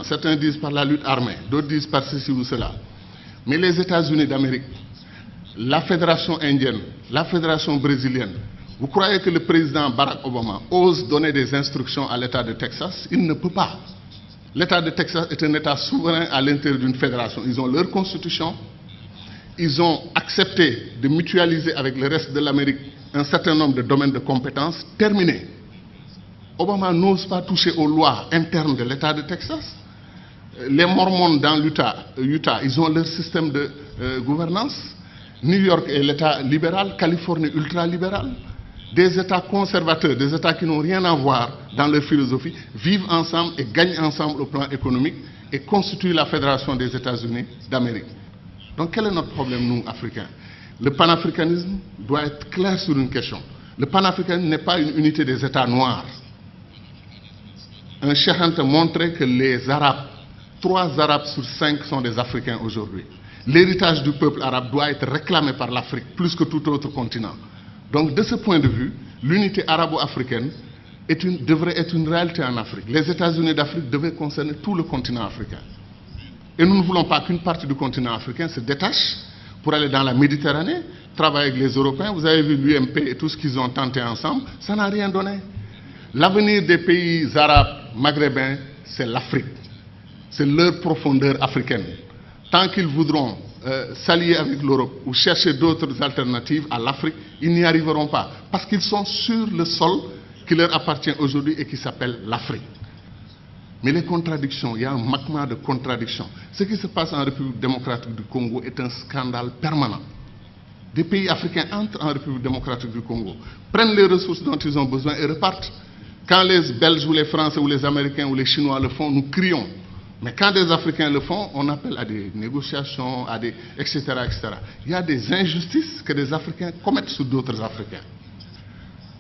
comment? Certains disent par la lutte armée, d'autres disent par ceci ou cela. Mais les États-Unis d'Amérique, la fédération indienne, la fédération brésilienne, vous croyez que le président Barack Obama ose donner des instructions à l'État de Texas? Il ne peut pas. L'État de Texas est un État souverain à l'intérieur d'une fédération. Ils ont leur constitution. Ils ont accepté de mutualiser avec le reste de l'Amérique un certain nombre de domaines de compétences. Terminé. Obama n'ose pas toucher aux lois internes de l'État de Texas. Les Mormons dans l'Utah, ils ont leur système de gouvernance. New York est l'État libéral, Californie ultra-libéral. Des États conservateurs, des États qui n'ont rien à voir dans leur philosophie, vivent ensemble et gagnent ensemble au plan économique et constituent la Fédération des États-Unis d'Amérique. Donc quel est notre problème, nous, Africains? Le panafricanisme doit être clair sur une question. Le panafricanisme n'est pas une unité des États noirs. Un Cheikh Anta montrait que les Arabes, 3 Arabes sur 5 sont des Africains aujourd'hui. L'héritage du peuple arabe doit être réclamé par l'Afrique plus que tout autre continent. Donc de ce point de vue, l'unité arabo-africaine devrait être une réalité en Afrique. Les États-Unis d'Afrique devaient concerner tout le continent africain. Et nous ne voulons pas qu'une partie du continent africain se détache pour aller dans la Méditerranée, travailler avec les Européens. Vous avez vu l'UMP et tout ce qu'ils ont tenté ensemble, ça n'a rien donné. L'avenir des pays arabes, maghrébins, c'est l'Afrique. C'est leur profondeur africaine. Tant qu'ils voudront s'allier avec l'Europe ou chercher d'autres alternatives à l'Afrique, ils n'y arriveront pas. Parce qu'ils sont sur le sol qui leur appartient aujourd'hui et qui s'appelle l'Afrique. Mais les contradictions, il y a un magma de contradictions. Ce qui se passe en République démocratique du Congo est un scandale permanent. Des pays africains entrent en République démocratique du Congo, prennent les ressources dont ils ont besoin et repartent. Quand les Belges ou les Français ou les Américains ou les Chinois le font, nous crions. Mais quand des Africains le font, on appelle à des négociations, etc., etc. Il y a des injustices que des Africains commettent sur d'autres Africains.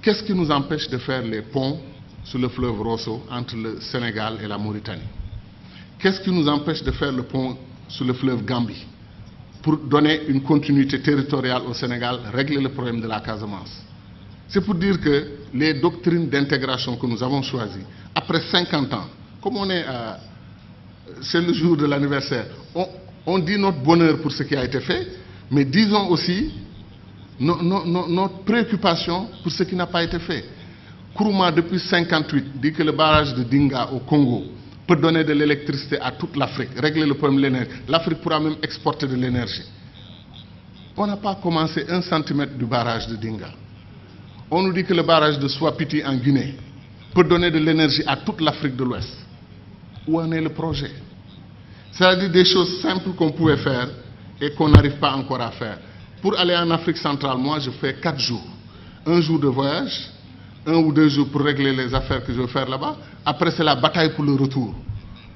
Qu'est-ce qui nous empêche de faire les ponts sur le fleuve Rosso entre le Sénégal et la Mauritanie? Qu'est-ce qui nous empêche de faire le pont sur le fleuve Gambie pour donner une continuité territoriale au Sénégal, régler le problème de la Casamance? C'est pour dire que les doctrines d'intégration que nous avons choisies, après 50 ans, comme on est c'est le jour de l'anniversaire, on dit notre bonheur pour ce qui a été fait, mais disons aussi notre préoccupation pour ce qui n'a pas été fait. Kourouma, depuis 1958, dit que le barrage de Dinga au Congo peut donner de l'électricité à toute l'Afrique, régler le problème de l'énergie. L'Afrique pourra même exporter de l'énergie. On n'a pas commencé 1 centimètre du barrage de Dinga. On nous dit que le barrage de Swapiti en Guinée peut donner de l'énergie à toute l'Afrique de l'Ouest. Où en est le projet? C'est-à-dire des choses simples qu'on pouvait faire et qu'on n'arrive pas encore à faire. Pour aller en Afrique centrale, moi je fais 4 jours. 1 jour de voyage, 1 ou 2 jours pour régler les affaires que je veux faire là-bas. Après c'est la bataille pour le retour.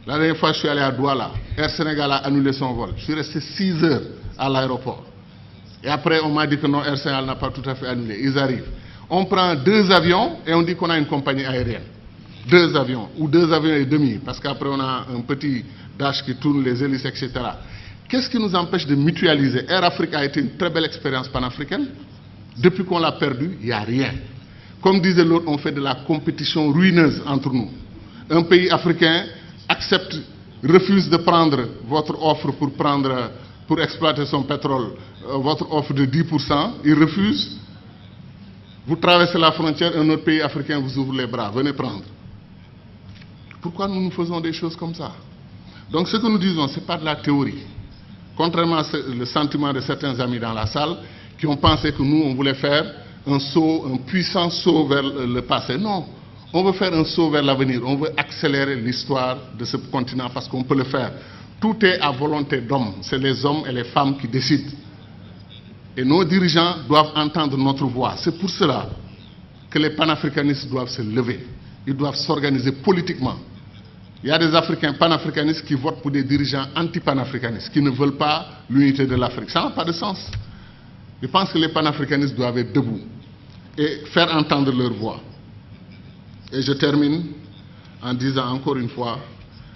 La dernière fois je suis allé à Douala, Air Sénégal a annulé son vol. Je suis resté 6 heures à l'aéroport. Et après on m'a dit que non, Air Sénégal n'a pas tout à fait annulé. Ils arrivent. On prend 2 avions et on dit qu'on a une compagnie aérienne. 2 avions, ou 2 avions et demi, parce qu'après on a un petit dash qui tourne les hélices, etc. Qu'est-ce qui nous empêche de mutualiser? Air Afrique a été une très belle expérience panafricaine. Depuis qu'on l'a perdu, il n'y a rien. Comme disait l'autre, on fait de la compétition ruineuse entre nous. Un pays africain refuse de prendre votre offre pour exploiter son pétrole, votre offre de 10%, il refuse. Vous traversez la frontière, un autre pays africain vous ouvre les bras, venez prendre. Pourquoi nous faisons des choses comme ça? Donc ce que nous disons, ce n'est pas de la théorie. Contrairement à le sentiment de certains amis dans la salle qui ont pensé que nous, on voulait faire un saut, un puissant saut vers le passé. Non, on veut faire un saut vers l'avenir. On veut accélérer l'histoire de ce continent parce qu'on peut le faire. Tout est à volonté d'homme. C'est les hommes et les femmes qui décident. Et nos dirigeants doivent entendre notre voix. C'est pour cela que les panafricanistes doivent se lever. Ils doivent s'organiser politiquement. Il y a des Africains panafricanistes qui votent pour des dirigeants anti-panafricanistes, qui ne veulent pas l'unité de l'Afrique. Ça n'a pas de sens. Je pense que les panafricanistes doivent être debout et faire entendre leur voix. Et je termine en disant encore une fois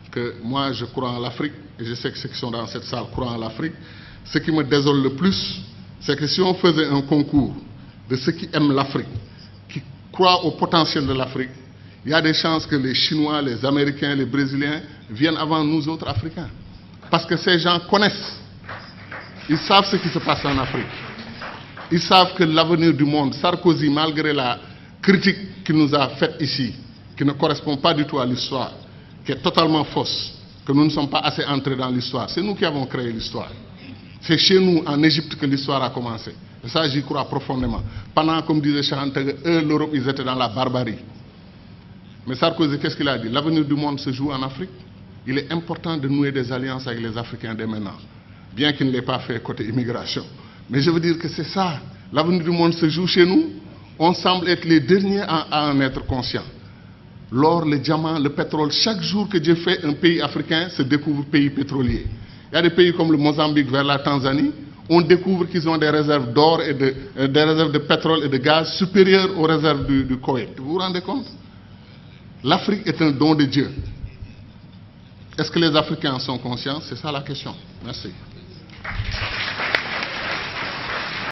que moi je crois en l'Afrique, et je sais que ceux qui sont dans cette salle croient en l'Afrique. Ce qui me désole le plus, c'est que si on faisait un concours de ceux qui aiment l'Afrique, qui croient au potentiel de l'Afrique, il y a des chances que les Chinois, les Américains, les Brésiliens viennent avant nous autres Africains. Parce que ces gens connaissent. Ils savent ce qui se passe en Afrique. Ils savent que l'avenir du monde, Sarkozy, malgré la critique qu'il nous a faite ici, qui ne correspond pas du tout à l'histoire, qui est totalement fausse, que nous ne sommes pas assez entrés dans l'histoire. C'est nous qui avons créé l'histoire. C'est chez nous, en Égypte, que l'histoire a commencé. Et ça, j'y crois profondément. Pendant, comme disait Chantal, eux, l'Europe, ils étaient dans la barbarie. Mais Sarkozy, qu'est-ce qu'il a dit? L'avenir du monde se joue en Afrique. Il est important de nouer des alliances avec les Africains dès maintenant. Bien qu'il ne l'ait pas fait côté immigration. Mais je veux dire que c'est ça. L'avenir du monde se joue chez nous. On semble être les derniers à en être conscients. L'or, le diamant, le pétrole, chaque jour que Dieu fait, un pays africain se découvre pays pétrolier. Il y a des pays comme le Mozambique vers la Tanzanie, on découvre qu'ils ont des réserves d'or et des réserves de pétrole et de gaz supérieures aux réserves du Koweït. Vous vous rendez compte? L'Afrique est un don de Dieu. Est-ce que les Africains en sont conscients? C'est ça la question. Merci.